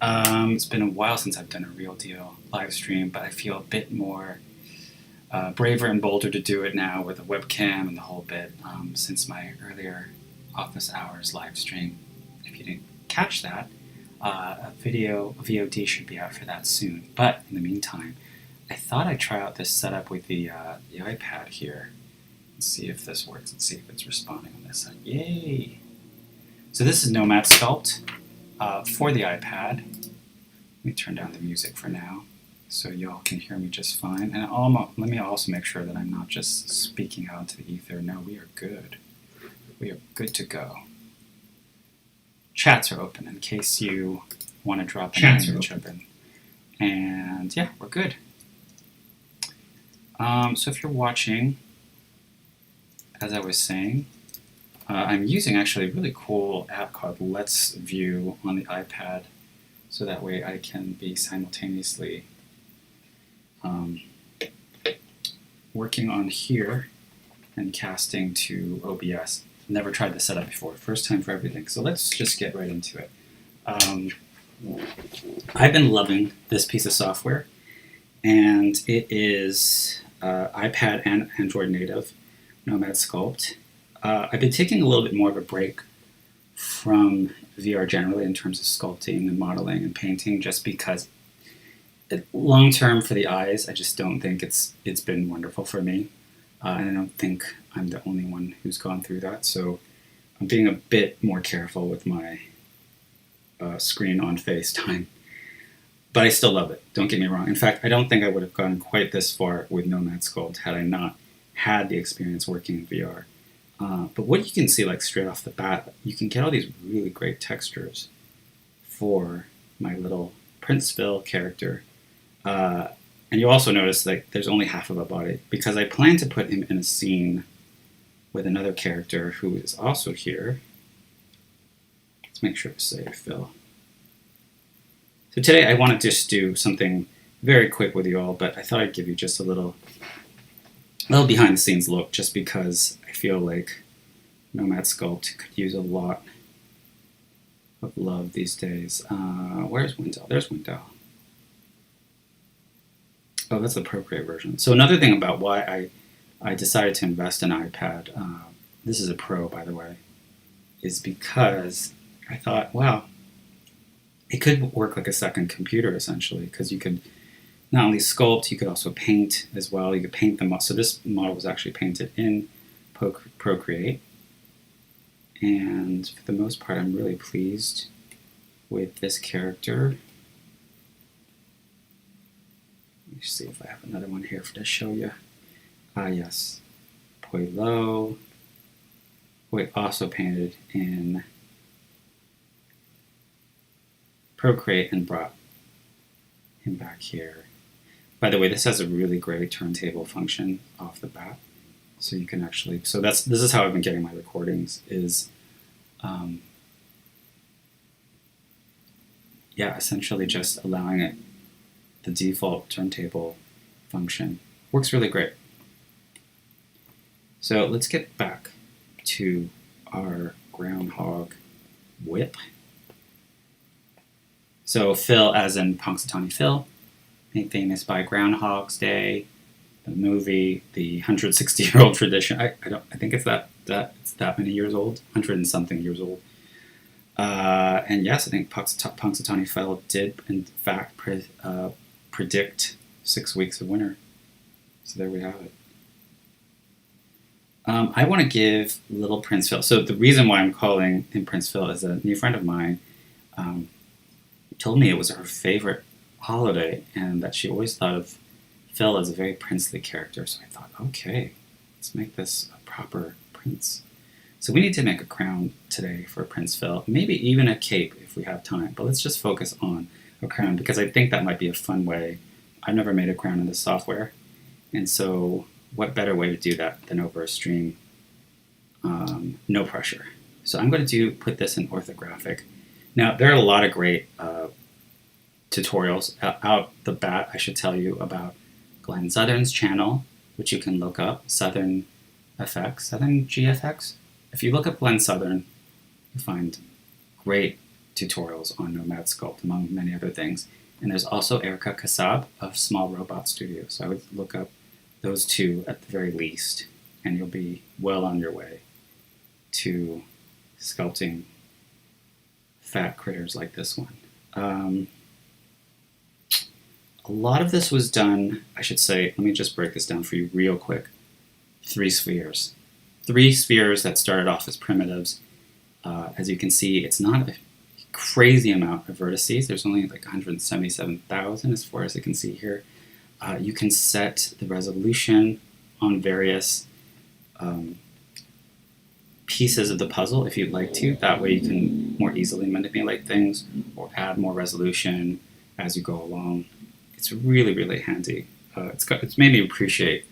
It's been a while since I've done a real deal live stream, but I feel a bit more braver and bolder to do it now with a webcam and the whole bit since my earlier office hours live stream. If you didn't catch that, a VOD should be out for that soon. But in the meantime, I thought I'd try out this setup with the iPad here and see if this works and see if it's responding on this side. Yay! So this is Nomad Sculpt for the iPad. Let me turn down the music for now so y'all can hear me just fine. And let me also make sure that I'm not just speaking out into the ether. No, we are good. We are good to go. Chats are open in case you want to drop an image open. And yeah, we're good. So if you're watching, as I was saying, I'm using actually a really cool app called Let's View on the iPad, so that way I can be simultaneously working on here and casting to OBS. Never tried this setup before, first time for everything. So let's just get right into it. I've been loving this piece of software, and it is iPad and Android native, Nomad Sculpt. I've been taking a little bit more of a break from VR generally in terms of sculpting and modeling and painting, just because long term for the eyes, I just don't think it's been wonderful for me, and I don't think I'm the only one who's gone through that. So I'm being a bit more careful with my screen on FaceTime, but I still love it. Don't get me wrong. In fact, I don't think I would have gone quite this far with Nomad Sculpt had I not had the experience working in VR. But what you can see, like straight off the bat, you can get all these really great textures for my little Princeville character. And you also notice like there's only half of a body because I plan to put him in a scene with another character who is also here. Let's make sure to save Phil. So today I want to just do something very quick with you all, but I thought I'd give you just a little behind the scenes look, just because I feel like Nomad Sculpt could use a lot of love these days. Where's Wendell? There's Wendell. Oh, that's the Procreate version. So another thing about why I decided to invest in iPad, this is a Pro by the way, is because I thought, wow, it could work like a second computer essentially, because you could not only sculpt, you could also paint as well. You could paint them up. So this model was actually painted in Procreate. And for the most part, I'm really pleased with this character. Let me see if I have another one here to show you. Yes. Poilot. Wait, also painted in Procreate and brought him back here. By the way, this has a really great turntable function off the bat, so you can actually. So this is how I've been getting my recordings. Is yeah, essentially just allowing it the default turntable function works really great. So let's get back to our Groundhog whip. So Phil, as in punxsutawney Phil, made famous by Groundhog's Day, the movie, the 160-year-old tradition. I think it's that many years old, 100 and something years old. And yes, I think punxsutawney Phil did in fact predict 6 weeks of winter. So there we have it. I want to give little Prince Phil. So the reason why I'm calling him Prince Phil is a new friend of mine told me it was her favorite holiday and that she always thought of Phil as a very princely character. So I thought, okay, let's make this a proper prince. So we need to make a crown today for Prince Phil, maybe even a cape if we have time, but let's just focus on a crown because I think that might be a fun way. I've never made a crown in this software, and so what better way to do that than over a stream, no pressure. So I'm going to put this in orthographic. Now, there are a lot of great tutorials out the bat. I should tell you about Glenn Southern's channel, which you can look up, Southern FX, Southern GFX. If you look up Glenn Southern, you'll find great tutorials on Nomad Sculpt, among many other things. And there's also Erica Kassab of Small Robot Studio. So I would look up those two at the very least, and you'll be well on your way to sculpting fat critters like this one. A lot of this was done, I should say, let me just break this down for you real quick. 3 spheres. 3 spheres that started off as primitives. As you can see, it's not a crazy amount of vertices. There's only like 177,000 as far as I can see here. You can set the resolution on various pieces of the puzzle if you'd like to. That way you can more easily manipulate things or add more resolution as you go along. It's really, really handy. It's made me appreciate.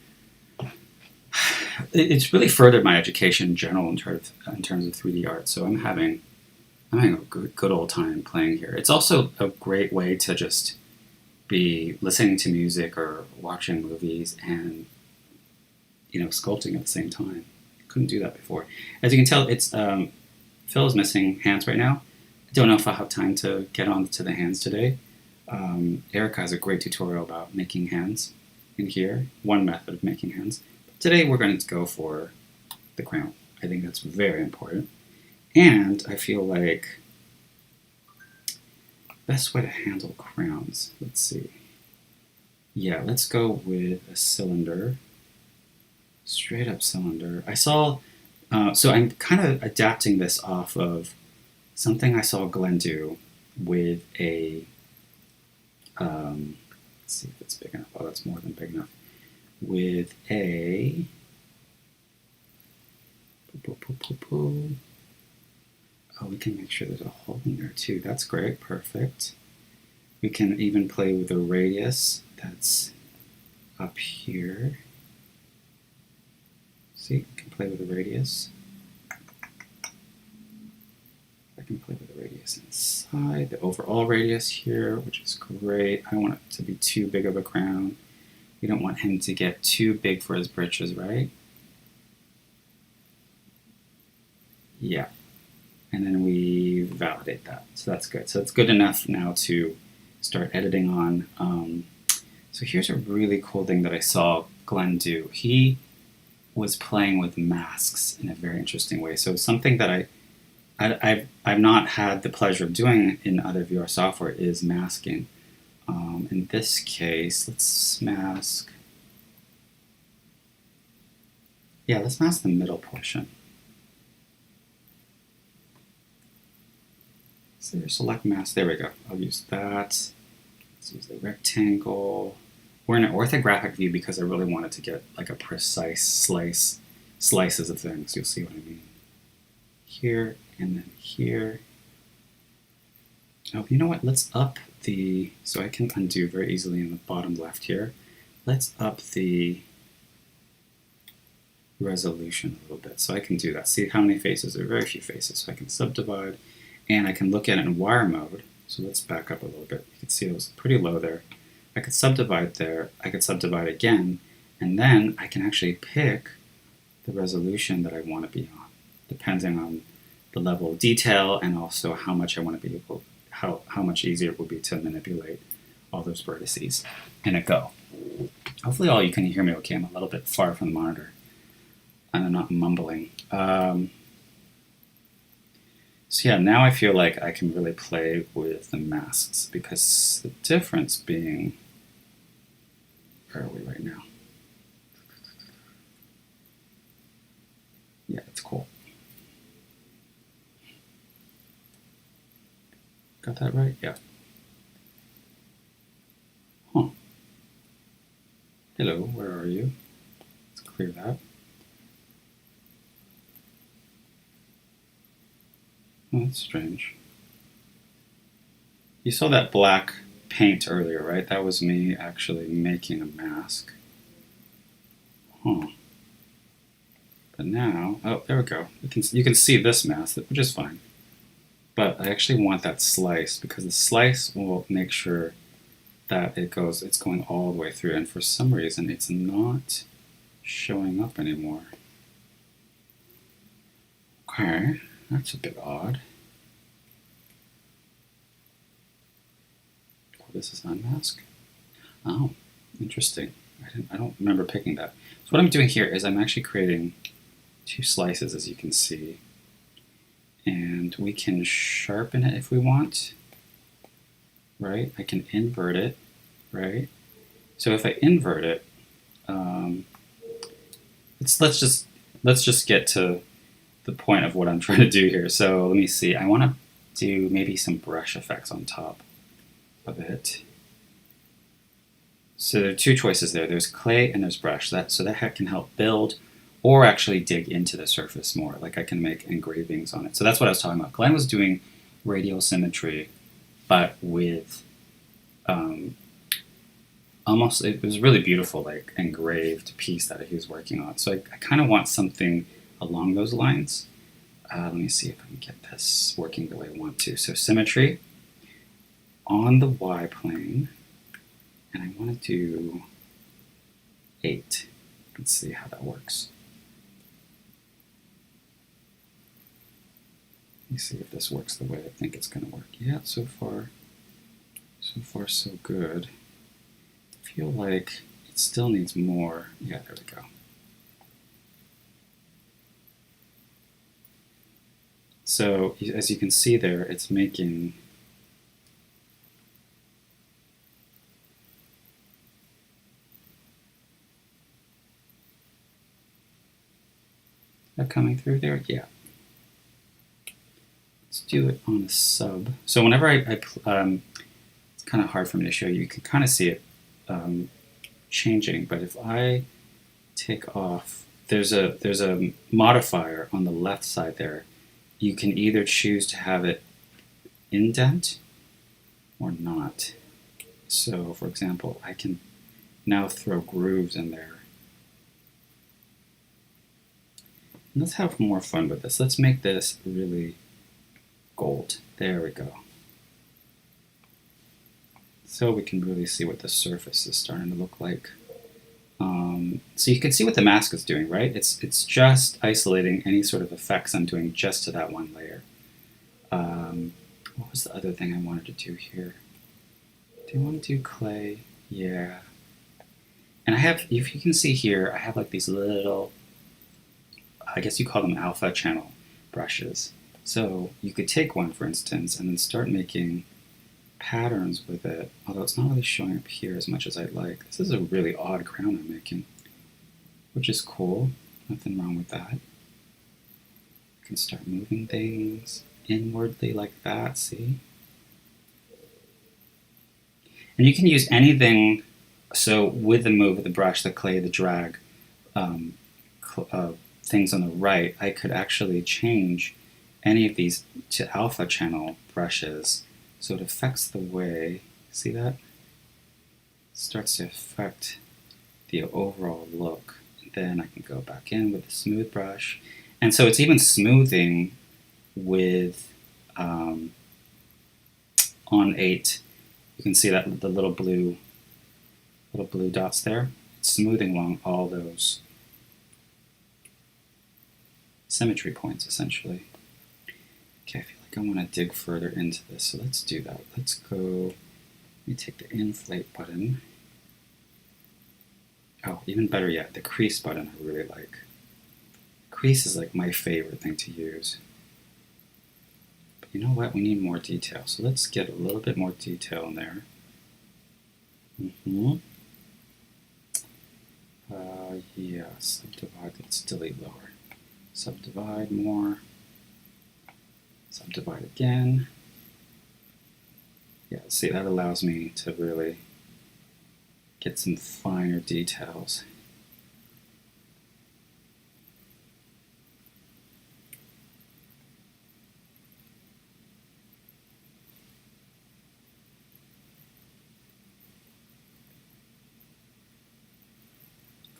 It's really furthered my education in general in terms of 3D art. So I'm having a good old time playing here. It's also a great way to just be listening to music or watching movies and sculpting at the same time. Couldn't do that before. As you can tell, it's Phil is missing hands right now. I don't know if I'll have time to get on to the hands today. Erica has a great tutorial about making hands in here, one method of making hands. But today we're going to go for the crown. I think that's very important. And I feel like best way to handle crowns, let's see. Yeah, let's go with a cylinder. Straight up cylinder. I saw, so I'm kind of adapting this off of something I saw Glenn do with a, let's see if it's big enough. Oh, that's more than big enough. With a, oh, we can make sure there's a hole in there too. That's great, perfect. We can even play with a radius that's up here. See, I can play with the radius. I can play with the radius inside, the overall radius here, which is great. I don't want it to be too big of a crown. We don't want him to get too big for his britches, right? Yeah. And then we validate that. So that's good. So it's good enough now to start editing on. So here's a really cool thing that I saw Glenn do. He was playing with masks in a very interesting way. So something that I've not had the pleasure of doing in other VR software is masking. In this case, let's mask. Yeah, let's mask the middle portion. So select mask. There we go. I'll use that. Let's use the rectangle. We're in an orthographic view because I really wanted to get like a precise slices of things. You'll see what I mean. Here and then here. Oh, you know what? Let's up the, so I can undo very easily in the bottom left here. Let's up the resolution a little bit so I can do that. See how many faces? There are very few faces, so I can subdivide and I can look at it in wire mode. So let's back up a little bit. You can see it was pretty low there. I could subdivide there, I could subdivide again, and then I can actually pick the resolution that I want to be on, depending on the level of detail and also how much I want to be able, how much easier it will be to manipulate all those vertices in a go. Hopefully all you can hear me okay. I'm a little bit far from the monitor and I'm not mumbling. So yeah, now I feel like I can really play with the masks because the difference being, where are we right now? Yeah, it's cool. Got that right? Yeah. Huh. Hello, where are you? Let's clear that. Oh, that's strange. You saw that black paint earlier, right? That was me actually making a mask. Huh. But now, oh, there we go. You can see this mask, which is fine. But I actually want that slice because the slice will make sure that it's going all the way through. And for some reason, it's not showing up anymore. Okay, that's a bit odd. this is unmask. Oh, interesting. I don't remember picking that. So what I'm doing here is I'm actually creating two slices, as you can see. And we can sharpen it if we want, right? I can invert it, right? So if I invert it, let's just get to the point of what I'm trying to do here. So let me see. I want to do maybe some brush effects on top of it. So there are two choices there. There's clay and there's brush. So that can help build or actually dig into the surface more. Like I can make engravings on it. So that's what I was talking about. Glenn was doing radial symmetry, but with almost, it was really beautiful, like engraved piece that he was working on. So I kind of want something along those lines. Let me see if I can get this working the way I want to. So symmetry on the Y plane, and I want to do 8. Let's see how that works. Let me see if this works the way I think it's going to work. Yeah, so far so good. I feel like it still needs more. Yeah, there we go. So as you can see there, it's making that coming through there? Yeah. Let's do it on a sub. So whenever it's kind of hard for me to show you. You can kind of see it changing, but if I take off, there's a modifier on the left side there. You can either choose to have it indent or not. So for example, I can now throw grooves in there. And let's have more fun with this. Let's make this really gold. There we go. So we can really see what the surface is starting to look like. So you can see what the mask is doing, right? It's just isolating any sort of effects I'm doing just to that one layer. What was the other thing I wanted to do here? Do you want to do clay? Yeah. And I have, if you can see here, I have like these little, I guess you call them alpha channel brushes. So you could take one, for instance, and then start making patterns with it, although it's not really showing up here as much as I'd like. This is a really odd crown I'm making, which is cool. Nothing wrong with that. I can start moving things inwardly like that, see? And you can use anything, so with the move of the brush, the clay, the drag, things on the right, I could actually change any of these to alpha channel brushes. So it affects the way, see that? It starts to affect the overall look. And then I can go back in with the smooth brush. And so it's even smoothing with, on 8, you can see that the little blue dots there. It's smoothing along all those symmetry points, essentially. Okay, I feel like I want to dig further into this, so let's do that. Let's go, let me take the inflate button. Oh, even better yet, the crease button I really like. Crease is like my favorite thing to use. But you know what, we need more detail, so let's get a little bit more detail in there. Yeah, subdivide, let's delete lower. Subdivide more. Subdivide again. Yeah, see, that allows me to really get some finer details.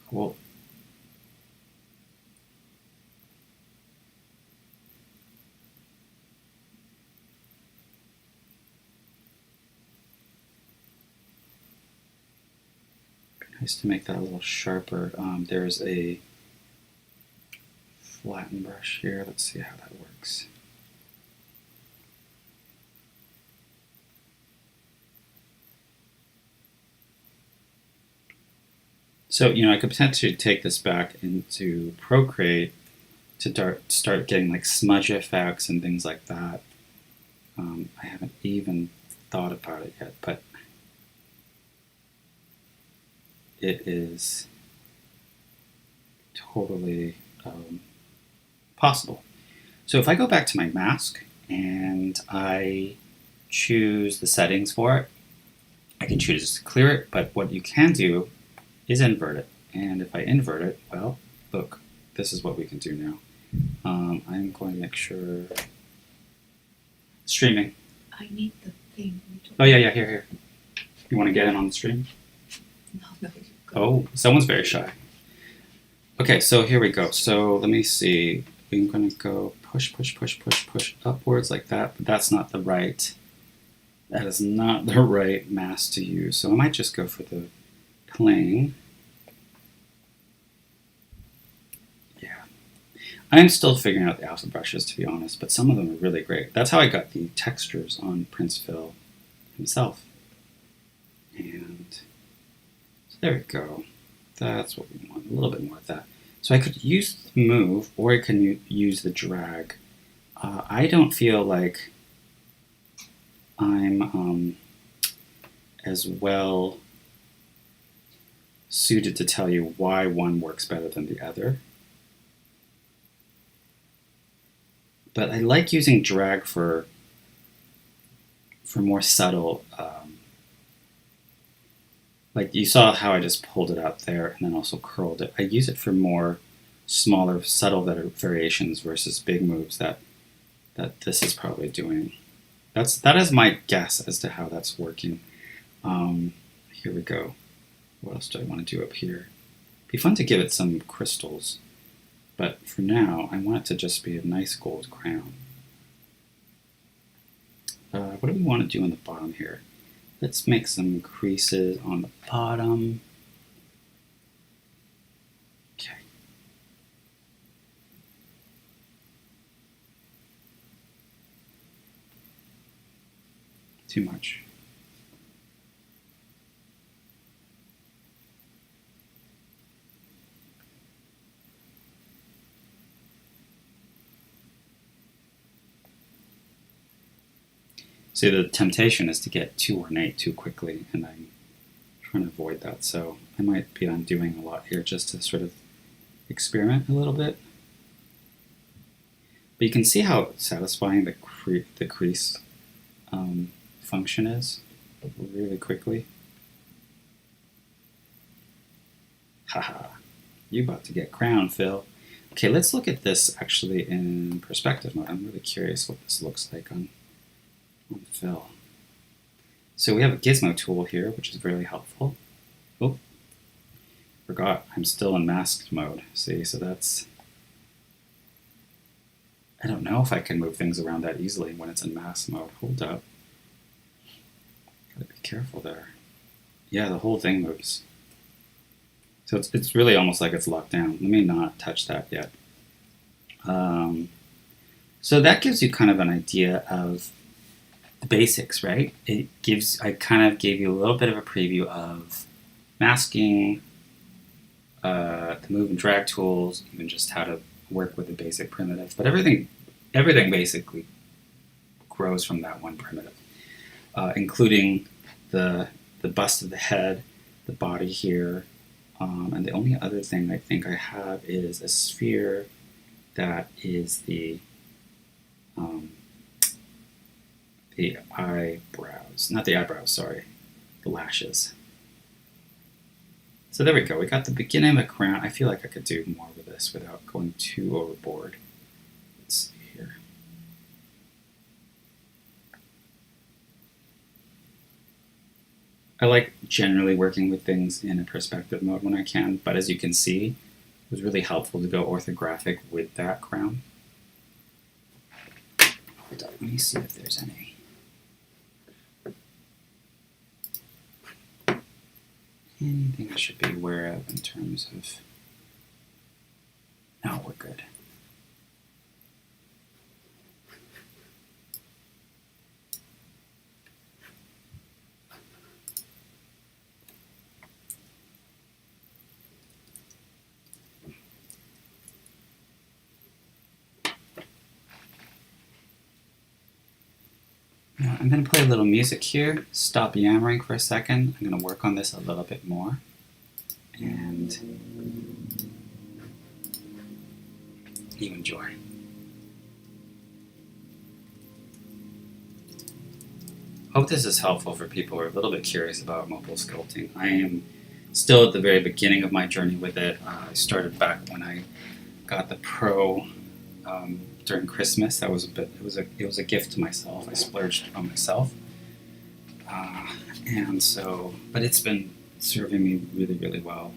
Cool. Nice to make that a little sharper. There's a flatten brush here. Let's see how that works. So, I could potentially take this back into Procreate to start getting like smudge effects and things like that. I haven't even thought about it yet, but it is totally possible. So if I go back to my mask and I choose the settings for it, I can choose to clear it, but what you can do is invert it. And if I invert it, well, look, this is what we can do now. I'm going to make sure streaming. I need the thing. Oh yeah, here. You want to get in on the stream? No. Oh, someone's very shy. Okay, so here we go. So let me see. I'm going to go push upwards like that, but that's not the right. That is not the right mask to use. So I might just go for the plane. Yeah. I'm still figuring out the alpha brushes, to be honest, but some of them are really great. That's how I got the textures on Prince Phil himself. And so there we go. That's what we want, a little bit more of that. So I could use the move, or I can use the drag. I don't feel like I'm as well suited to tell you why one works better than the other. But I like using drag for more subtle, like you saw how I just pulled it out there and then also curled it. I use it for more smaller, subtle variations versus big moves that this is probably doing. That is my guess as to how that's working. Here we go. What else do I want to do up here? It'd be fun to give it some crystals, but for now I want it to just be a nice gold crown. What do we want to do on the bottom here? Let's make some creases on the bottom. Okay. Too much. See, the temptation is to get too ornate too quickly, and I'm trying to avoid that. So I might be undoing a lot here just to sort of experiment a little bit. But you can see how satisfying the crease function is really quickly. Haha, you about to get crowned, Phil. Okay, let's look at this actually in perspective mode. I'm really curious what this looks like on Phil. So we have a gizmo tool here, which is really helpful. Oh, forgot, I'm still in masked mode. See, so that's... I don't know if I can move things around that easily when it's in mask mode. Hold up. Gotta be careful there. Yeah, the whole thing moves. So it's really almost like it's locked down. Let me not touch that yet. So that gives you kind of an idea of the basics, right? I kind of gave you a little bit of a preview of masking, the move and drag tools, even just how to work with the basic primitive. But everything basically grows from that one primitive, including the bust of the head, the body here, and the only other thing I think I have is a sphere that is the eyebrows, not the eyebrows, sorry, the lashes. So there we go, we got the beginning of a crown. I feel like I could do more with this without going too overboard. Let's see here. I like generally working with things in a perspective mode when I can, but as you can see, it was really helpful to go orthographic with that crown. Hold on, let me see if there's anything I should be aware of in terms of... No, we're good. I'm going to play a little music here. Stop yammering for a second. I'm going to work on this a little bit more. And you enjoy. Hope this is helpful for people who are a little bit curious about mobile sculpting. I am still at the very beginning of my journey with it. I started back when I got the Pro during Christmas. That was it was a gift to myself. I splurged on myself, and so, but it's been serving me really, really well.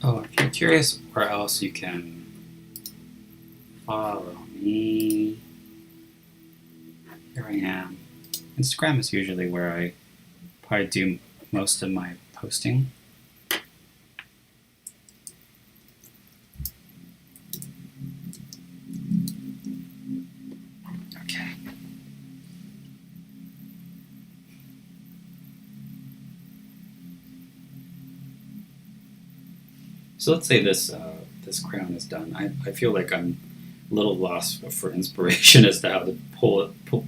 Oh, if you're curious where else you can follow me, here I am. Instagram is usually where I probably do most of my posting. Okay. So let's say this crown is done. I feel like I'm a little lost for inspiration as to how to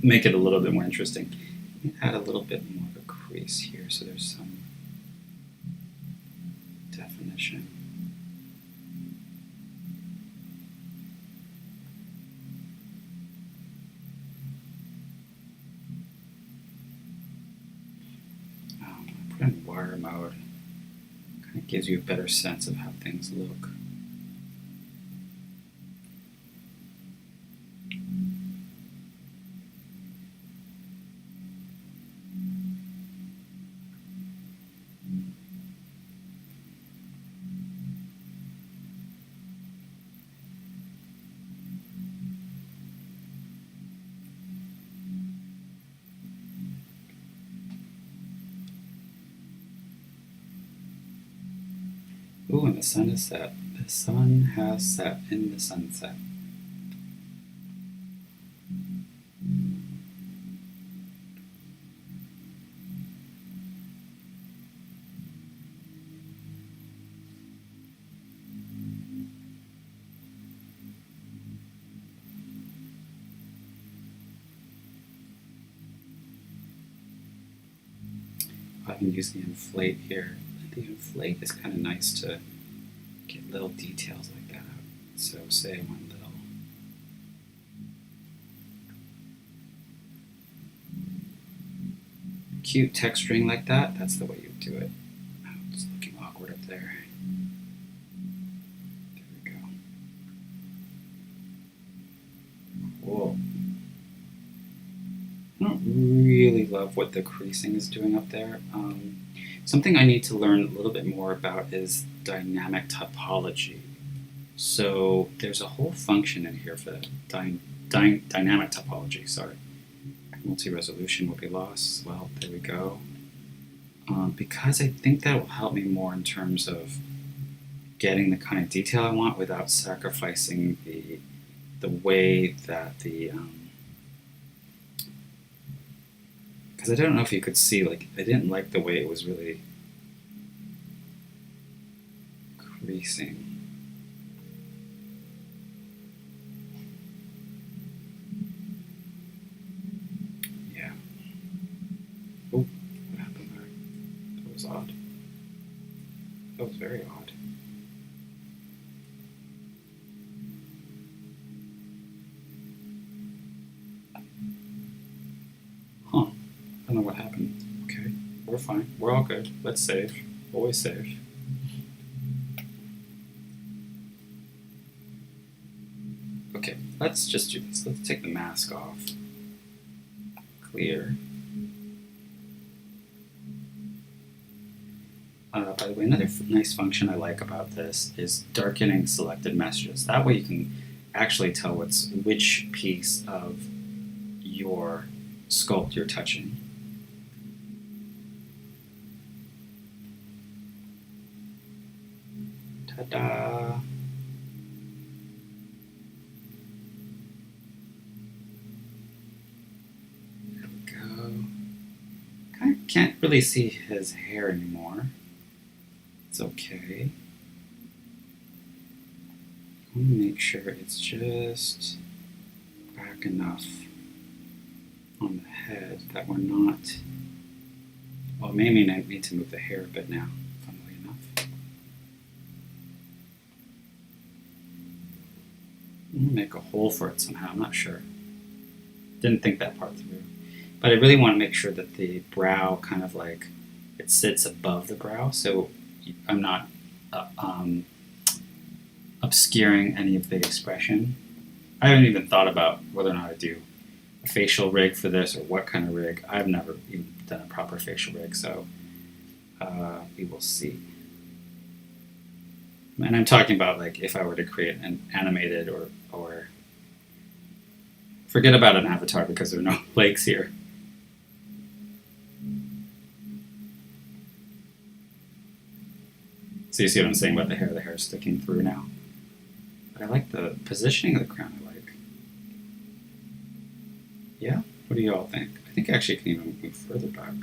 make it a little bit more interesting. Let me add a little bit more of a crease here so there's some definition. Put in wire mode. Kind of gives you a better sense of how things look. Ooh, and the sun is set. The sun has set in the sunset. and use the inflate here. The inflate is kind of nice to get little details like that out. So say I want little cute texturing like that, that's the way you do it. Oh, it's looking awkward up there. There we go. Cool. I don't really love what the creasing is doing up there. Something I need to learn a little bit more about is dynamic topology. So there's a whole function in here for dynamic topology, sorry. Multi-resolution will be lost. Well, there we go. Because I think that will help me more in terms of getting the kind of detail I want without sacrificing the way that the because I don't know if you could see, like, I didn't like the way it was really creasing. Yeah. Oh, what happened there? That was odd. That was very odd. Huh. I don't know what happened. Okay, we're fine. We're all good. Let's save. Always save. Okay, let's just do this. Let's take the mask off. Clear. By the way, another nice function I like about this is darkening selected messages. That way you can actually tell which piece of your sculpt you're touching. Ta-da! There we go. I can't really see his hair anymore. It's okay. I want to make sure it's just back enough on the head that we're not. Well, maybe I need to move the hair a bit now, funnily enough. I'm going to make a hole for it somehow, I'm not sure. Didn't think that part through. But I really want to make sure that the brow kind of like, it sits above the brow, so I'm not obscuring any of the expression. I haven't even thought about whether or not I do a facial rig for this or what kind of rig. I've never even done a proper facial rig, so we will see. And I'm talking about like if I were to create an animated or forget about an avatar because there are no legs here. So you see what I'm saying about the hair? The hair is sticking through now. But I like the positioning of the crown, I like. Yeah? What do you all think? I think actually it can even move further back.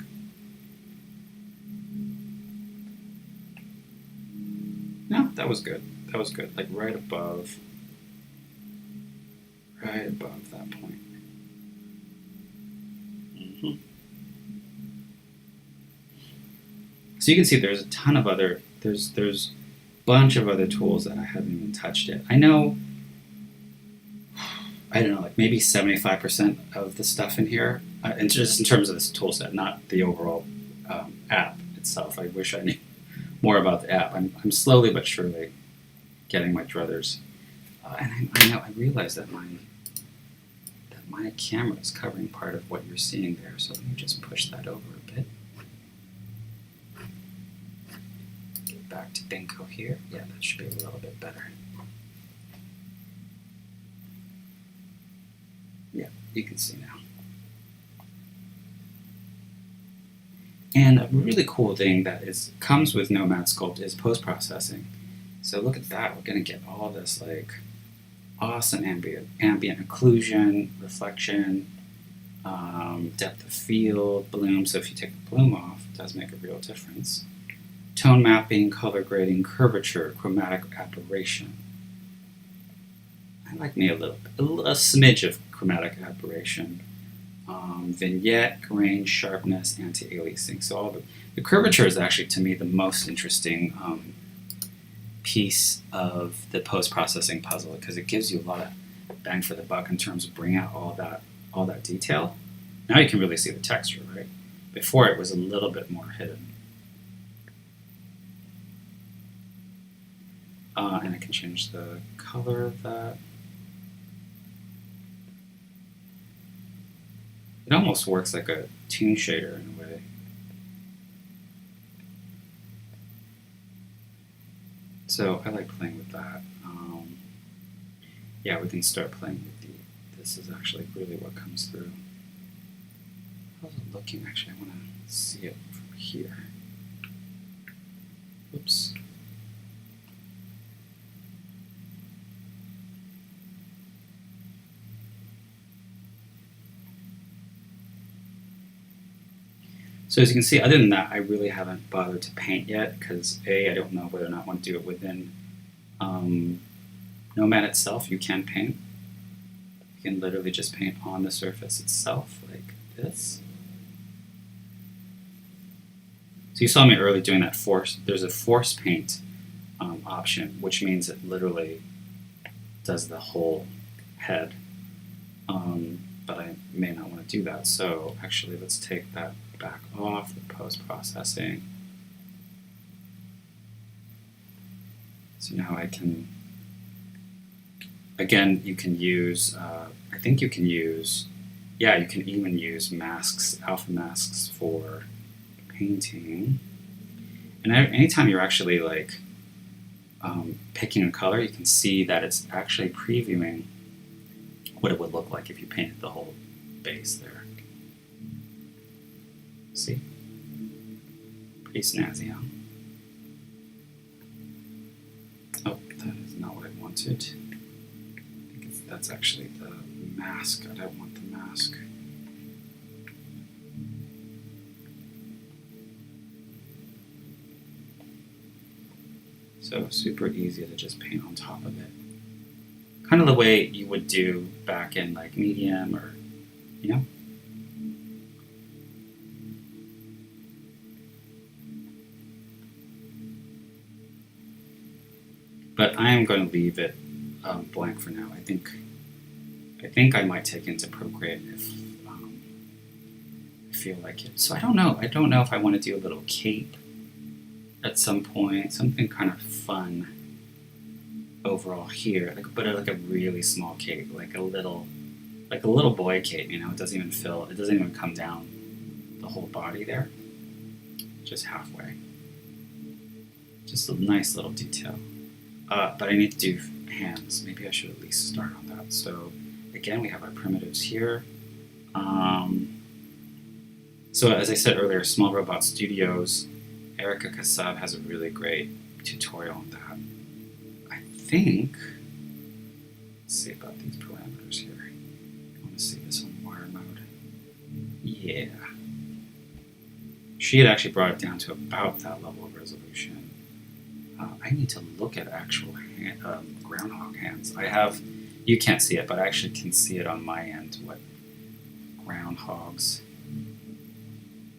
No, that was good. That was good. Like right above that point. Mm-hmm. So you can see there's a ton of other, there's a bunch of other tools that I haven't even touched yet. I know, like maybe 75% of the stuff in here, and just in terms of this tool set, not the overall app itself. I wish I knew more about the app. I'm slowly but surely getting my druthers. And I realize that my camera is covering part of what you're seeing there, so let me just push that over a bit. Get back to Bingo here. Yeah, that should be a little bit better. Yeah, you can see now. And a really cool thing that comes with Nomad Sculpt is post-processing. So look at that, we're gonna get all this like awesome ambient occlusion, reflection, depth of field, bloom. So if you take the bloom off, it does make a real difference. Tone mapping, color grading, curvature, chromatic aberration. I like me a smidge of chromatic aberration. vignette, grain, sharpness, anti-aliasing. So all the curvature is actually, to me, the most interesting piece of the post-processing puzzle because it gives you a lot of bang for the buck in terms of bringing out all that detail. Now you can really see the texture, right? Before it was a little bit more hidden. And I can change the color of that. It almost works like a tune shader in a way. So I like playing with that. Yeah, we can start playing with this is actually really what comes through. How's it looking? Actually, I want to see it from here. Oops. So as you can see, other than that, I really haven't bothered to paint yet because I don't know whether or not I want to do it within Nomad itself. You can paint. You can literally just paint on the surface itself like this. So you saw me earlier doing that force. There's a force paint option, which means it literally does the whole head. But I may not want to do that. So actually, let's take that back off the post-processing. So now I can, again, you can use, I think you can use, yeah, you can even use masks, alpha masks for painting. And anytime you're actually like picking a color, you can see that it's actually previewing what it would look like if you painted the whole base there. See? Pretty snazzy, huh? Oh, that is not what I wanted. I think that's actually the mask. I don't want the mask. So super easy to just paint on top of it. Kind of the way you would do back in like Medium or, you know? But I am going to leave it blank for now. I think I might take into Procreate if I feel like it. So I don't know. I don't know if I want to do a little cape at some point, something kind of fun overall here, but like a really small cape, like a little boy cape. You know, it doesn't even fill. It doesn't even come down the whole body there, just halfway. Just a nice little detail. But I need to do hands. Maybe I should at least start on that. So again, we have our primitives here. So as I said earlier, Small Robot Studios, Erica Kassab has a really great tutorial on that. I think, let's see about these parameters here. I want to see this on wire mode. Yeah. She had actually brought it down to about that level of resolution. I need to look at actual groundhog hands. You can't see it, but I actually can see it on my end, what groundhogs,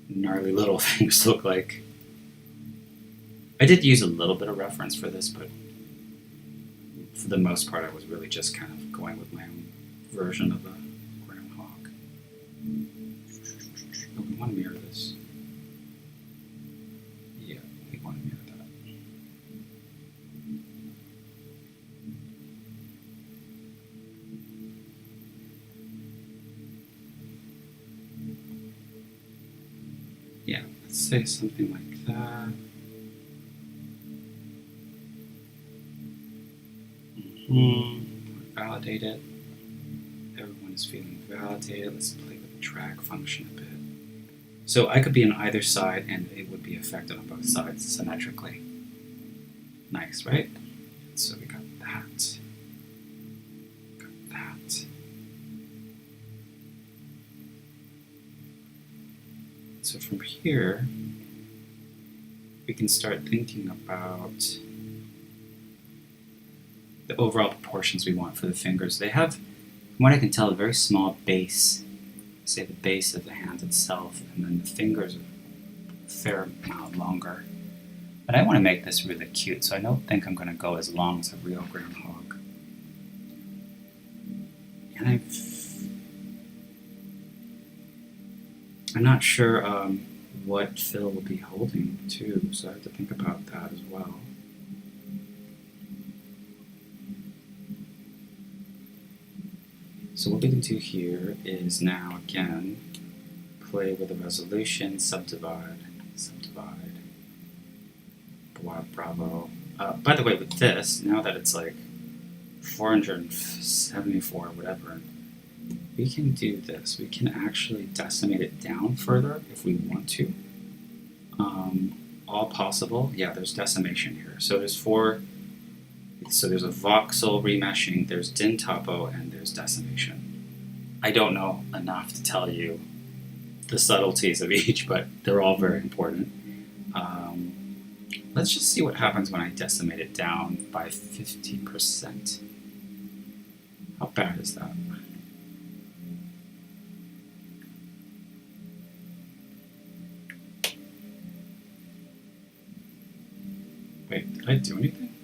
gnarly little things look like. I did use a little bit of reference for this, but for the most part, I was really just kind of going with my own version of a groundhog. Oh, we want to mirror this. Yeah, we want to mirror that. Yeah, let's say something like that. Validate it. Everyone is feeling validated. Let's play with the drag function a bit. So I could be on either side and it would be affected on both sides symmetrically. Nice, right? So we got that. Got that. So from here, we can start thinking about the overall proportions we want for the fingers. They have, from what I can tell, a very small base say, the base of the hand itself, and then the fingers are a fair amount longer. But I want to make this really cute, so I don't think I'm going to go as long as a real groundhog. And I'm not sure what Phil will be holding too, so I have to think about that as well. So what we can do here is now again play with the resolution, subdivide, bravo. By the way, with this, now that it's like 474 or whatever, we can do this. We can actually decimate it down further if we want to. All possible. Yeah, there's decimation here. So there's there's a voxel remeshing, there's din topo, and there's decimation. I don't know enough to tell you the subtleties of each, but they're all very important. Let's just see what happens when I decimate it down by 50%. How bad is that? Wait, did I do anything?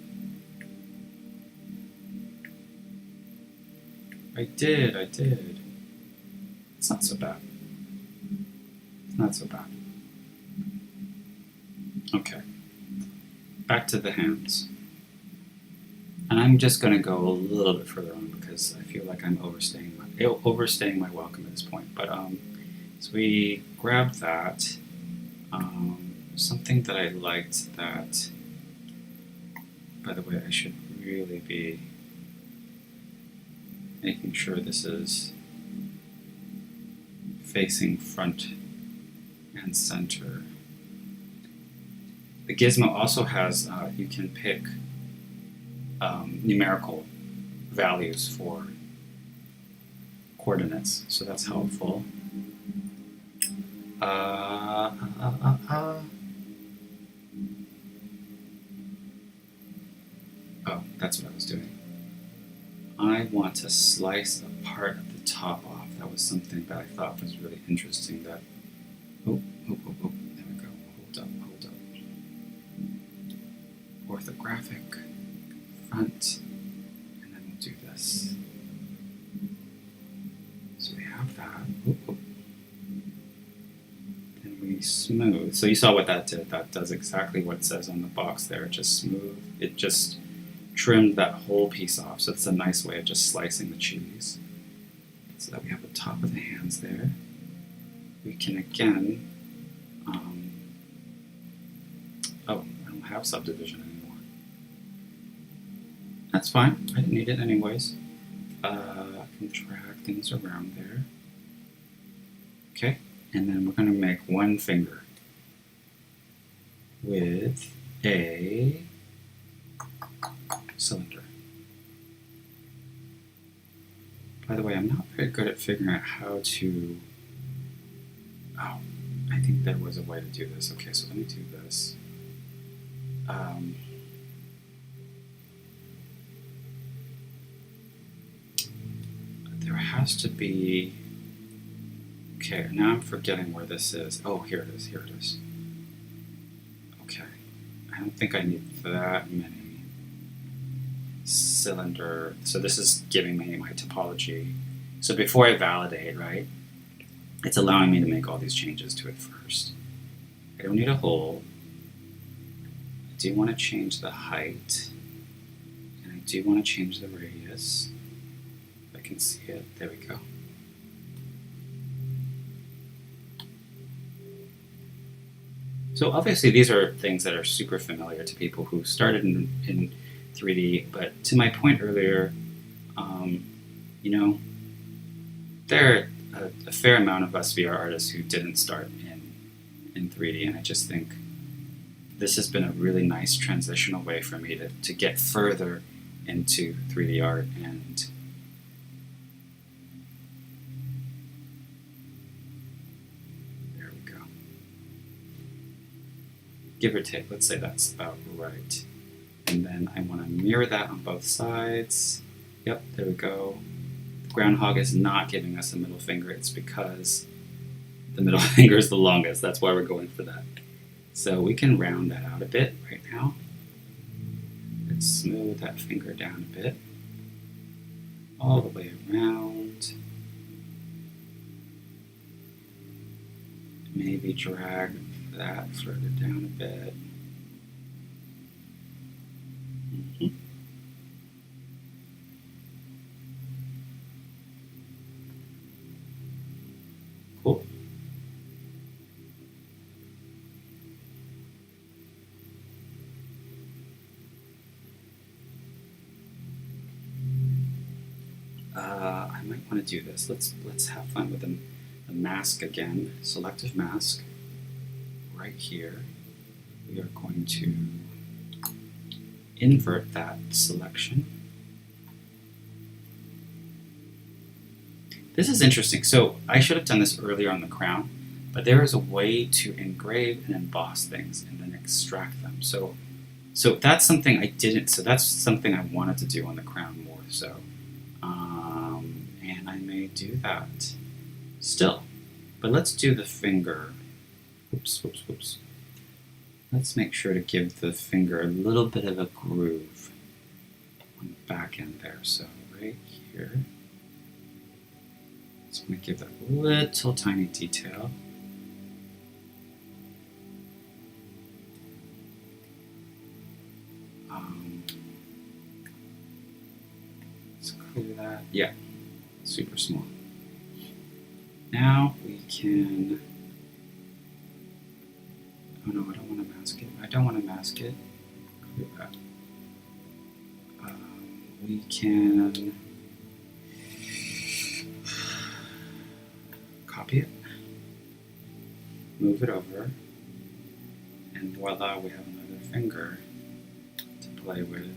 I did. It's not so bad. It's not so bad. Okay. Back to the hands. And I'm just going to go a little bit further on because I feel like I'm overstaying my welcome at this point. But so we grabbed that. Something that I liked that, by the way, I should really be making sure this is facing front and center. The gizmo also has, you can pick numerical values for coordinates, so that's helpful. Oh, that's what I was doing. I want to slice a part of the top off. That was something that I thought was really interesting. That, oh, there we go. Hold up. Orthographic, front, and then we'll do this. So we have that. Then we smooth. So you saw what that did. That does exactly what it says on the box there. It just smooth. It just trimmed that whole piece off. So it's a nice way of just slicing the cheese. So that we have the top of the hands there. We can again, I don't have subdivision anymore. That's fine, I didn't need it anyways. I can drag things around there. Okay, and then we're going to make one finger with a cylinder. By the way, I'm not very good at figuring out how to... Oh, I think there was a way to do this. Okay, so let me do this. There has to be... Okay, now I'm forgetting where this is. Oh, here it is. Okay, I don't think I need that many cylinder. So this is giving me my topology. So before I validate, right, it's allowing me to make all these changes to it first. I don't need a hole. I do want to change the height. And I do want to change the radius. I can see it. There we go. So obviously these are things that are super familiar to people who started in 3D, but to my point earlier, you know, there are a fair amount of us VR artists who didn't start in 3D, and I just think this has been a really nice transitional way for me to get further into 3D art. And there we go. Give or take, let's say that's about right. And then I want to mirror that on both sides. Yep, there we go. Groundhog is not giving us a middle finger, it's because the middle finger is the longest. That's why we're going for that. So we can round that out a bit right now. Let's smooth that finger down a bit. All the way around. Maybe drag that further down a bit. Cool. I might want to do this. Let's have fun with the mask again. Selective mask. Right here. We are going to invert that selection. This is interesting. So I should have done this earlier on the crown, but there is a way to engrave and emboss things and then extract them. So that's something I didn't. So that's something I wanted to do on the crown more. So, and I may do that still. But let's do the finger. Whoops. Let's make sure to give the finger a little bit of a groove on the back end there. So right here. Just going to give that little tiny detail. Let's clear that. Yeah, super small. Now we can. Oh no, I don't want to mask it. I don't want to mask it. Clear that. We can copy it, move it over, and voila, we have another finger to play with.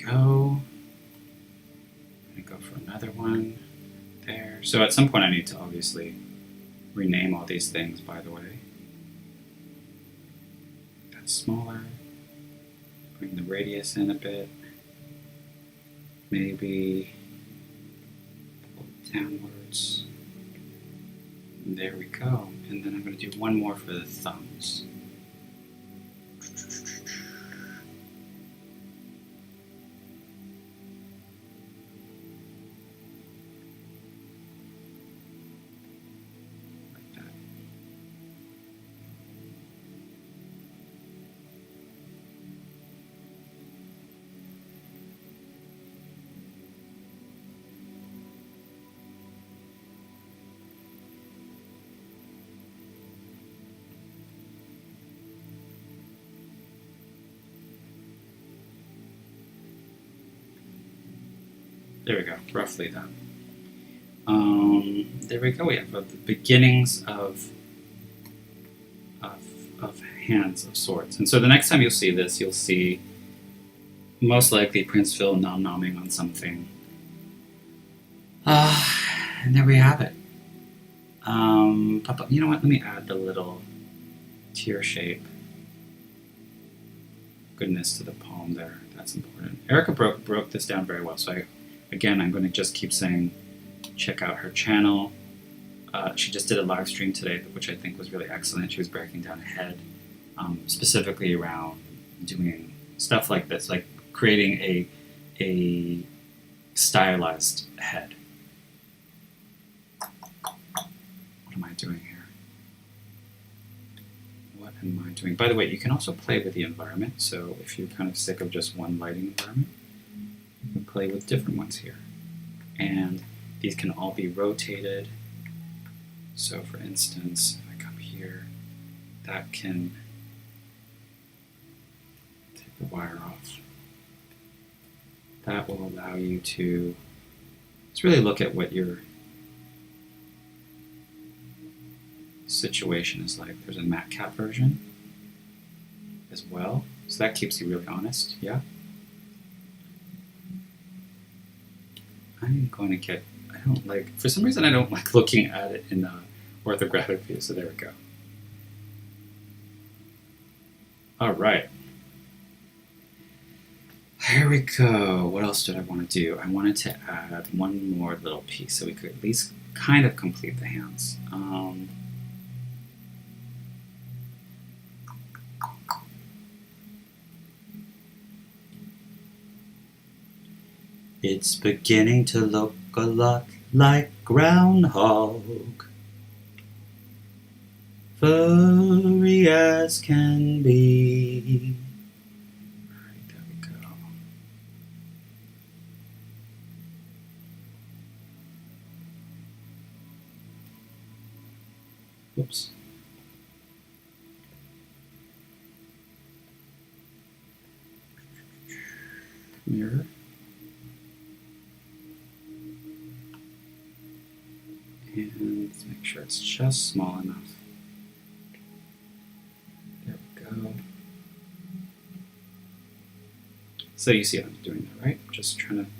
Go. I'm going to go for another one there. So at some point I need to obviously rename all these things, by the way. That's smaller. Bring the radius in a bit. Maybe pull it downwards. And there we go. And then I'm going to do one more for the thumbs. There we go, roughly that. There we go, we have the beginnings of hands of sorts. And so the next time you'll see this, you'll see most likely Prince Phil nom-nomming on something. And there we have it. But you know what, let me add the little tear shape goodness to the palm there. That's important. Erica broke this down very well, so I'm going to just keep saying, check out her channel. She just did a live stream today, which I think was really excellent. She was breaking down a head, specifically around doing stuff like this, like creating a stylized head. What am I doing here? What am I doing? By the way, you can also play with the environment. So if you're kind of sick of just one lighting environment, you can play with different ones here. And these can all be rotated. So for instance, if I come here, that can take the wire off. That will allow you to just really look at what you're situation is like. There's a matte cap version as well, so that keeps you really honest. Yeah. I'm going to get. I don't like. For some reason, I don't like looking at it in orthographic view. So there we go. All right. Here we go. What else did I want to do? I wanted to add one more little piece so we could at least kind of complete the hands. It's beginning to look a lot like Groundhog, furry as can be. Alright, there we go. Whoops. Mirror. And let's make sure it's just small enough. There we go. So you see what I'm doing there, right? Just trying to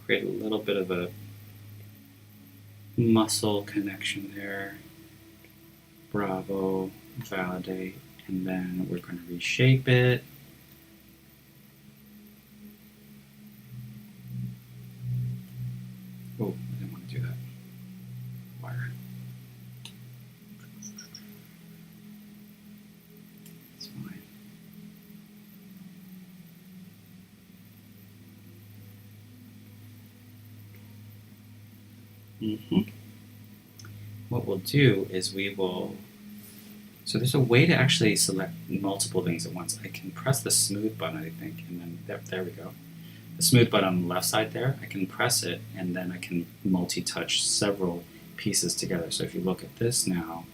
create a little bit of a muscle connection there. Bravo, validate, and then we're going to reshape it. Oh, I didn't want to do that. Wire. It's fine. What we'll do is we will. So there's a way to actually select multiple things at once. I can press the smooth button, I think, and then there we go. The smooth button on the left side there, I can press it, and then I can multi-touch several pieces together. So if you look at this now,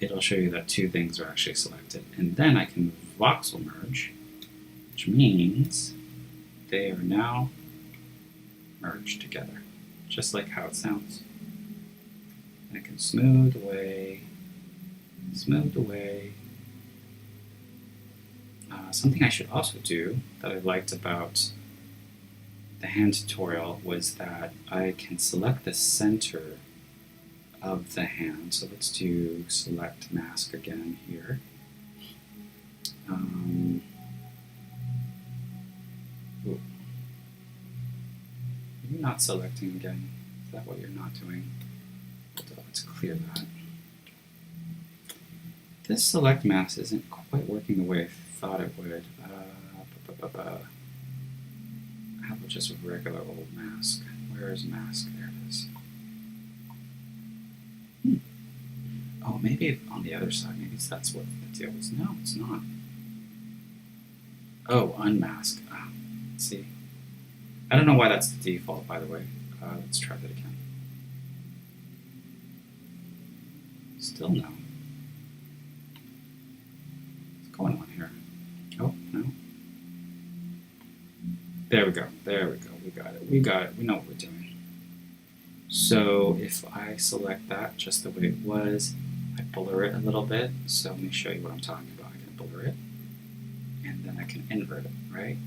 it'll show you that two things are actually selected. And then I can voxel merge, which means they are now merged together, just like how it sounds. And I can smooth away. Something I should also do that I liked about the hand tutorial was that I can select the center of the hand. So let's do select mask again here. Ooh. Are you not selecting again? Is that what you're not doing? Let's clear that. This select mask isn't quite working the way I thought it would. How about just a regular old mask? Where is mask? There it is. Oh, maybe on the other side. Maybe that's what the deal was. No, it's not. Oh, unmask. Let's see. I don't know why that's the default, by the way. Let's try that again. Still no. What's going on here? Oh, no. There we go. There we go. We got it. We got it. We know what we're doing. So if I select that just the way it was, I blur it a little bit. So let me show you what I'm talking about. I can blur it, and then I can invert it, right?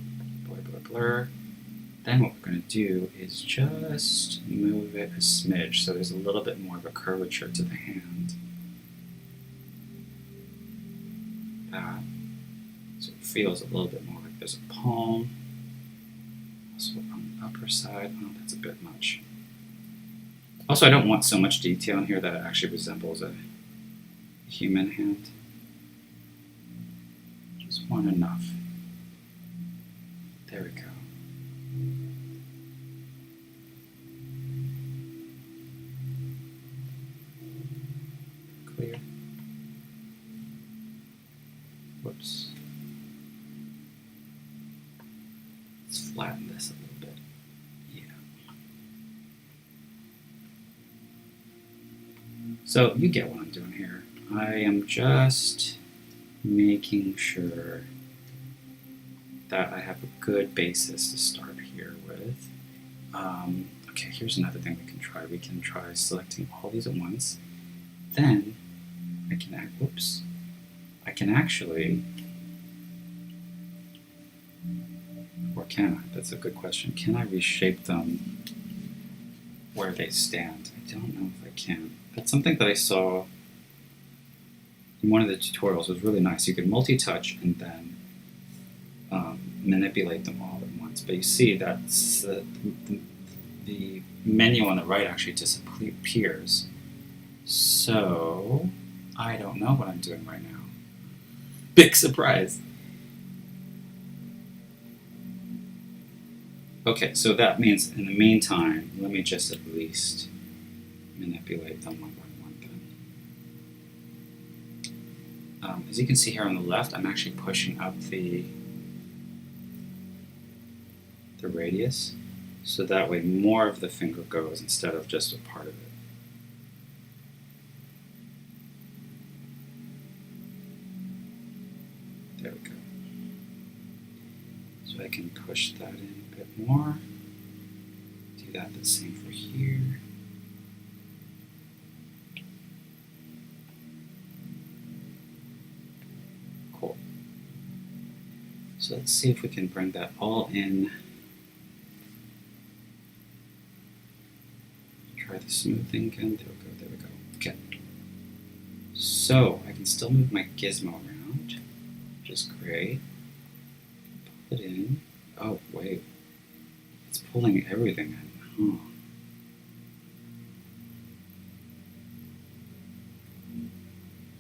Blur, blur, blur. Then what we're going to do is just move it a smidge so there's a little bit more of a curvature to the hand. That. So it feels a little bit more like there's a palm. Also on the upper side, oh, that's a bit much. Also, I don't want so much detail in here that it actually resembles a human hand. Just want enough. There we go. Clear. Whoops. Let's flatten this a little bit. Yeah. So you get what I'm doing here. I am just making sure that I have a good basis to start here with. Okay, here's another thing we can try. We can try selecting all these at once. Then I can actually, or can I? That's a good question. Can I reshape them where they stand? I don't know if I can. That's something that I saw in one of the tutorials. It was really nice. You could multi-touch and then manipulate them all at once. But you see that's the menu on the right actually disappears. So I don't know what I'm doing right now. Big surprise. Okay, so that means in the meantime, let me just at least manipulate them one by one then. As you can see here on the left, I'm actually pushing up the radius, so that way more of the finger goes instead of just a part of it. There we go. So I can push that in a bit more. Do that the same for here. Cool. So let's see if we can bring that all in. Try the smoothing again. There we go, there we go. Okay. So I can still move my gizmo around, which is great. Pull it in. Oh, wait. It's pulling everything in. Huh.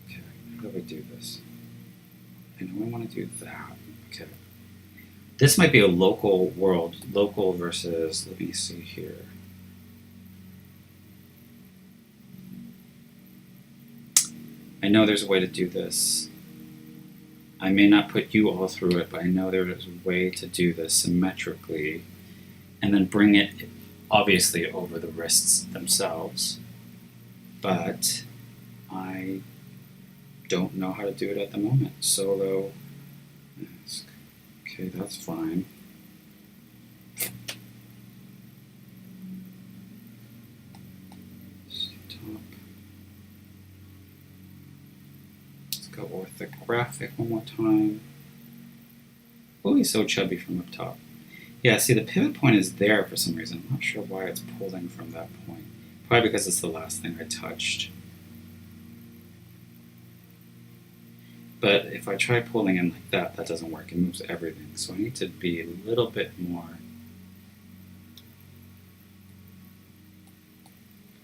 Okay, how do I do this? I know I want to do that. Okay. This might be a local world. Local versus, let me see here. I know there's a way to do this. I may not put you all through it, but I know there's a way to do this symmetrically and then bring it obviously over the wrists themselves. But I don't know how to do it at the moment. Solo. Okay, that's fine. Go orthographic one more time. Oh, he's so chubby from up top. Yeah, see, the pivot point is there for some reason. I'm not sure why it's pulling from that point. Probably because it's the last thing I touched. But if I try pulling in like that, that doesn't work. It moves everything. So I need to be a little bit more.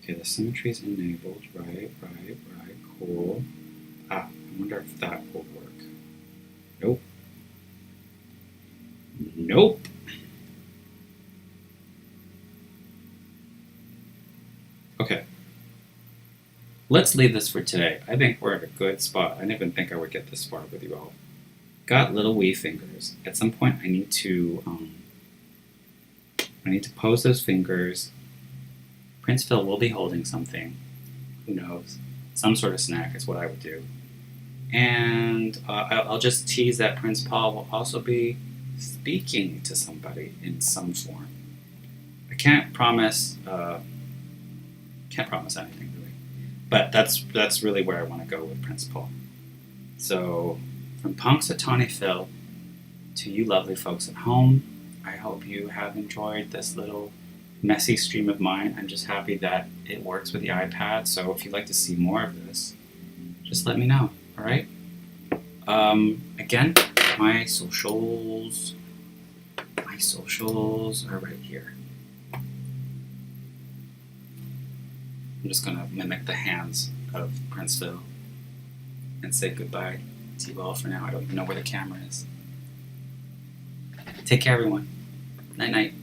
Okay, the symmetry is enabled. Right, cool. Ah, I wonder if that will work. Nope. Nope. Okay. Let's leave this for today. I think we're at a good spot. I didn't even think I would get this far with you all. Got little wee fingers. At some point, I need to pose those fingers. Prince Phil will be holding something. Who knows? Some sort of snack is what I would do. And I'll just tease that Prince Paul will also be speaking to somebody in some form. I can't promise anything really, but that's really where I want to go with Prince Paul. So from punxsutawney Phil to you lovely folks at home, I hope you have enjoyed this little messy stream of mine. I'm just happy that it works with the iPad. So if you'd like to see more of this, just let me know. All right. Again, my socials are right here. I'm just gonna mimic the hands of Prince Phil and say goodbye to you all for now. I don't even know where the camera is. Take care, everyone. Night night.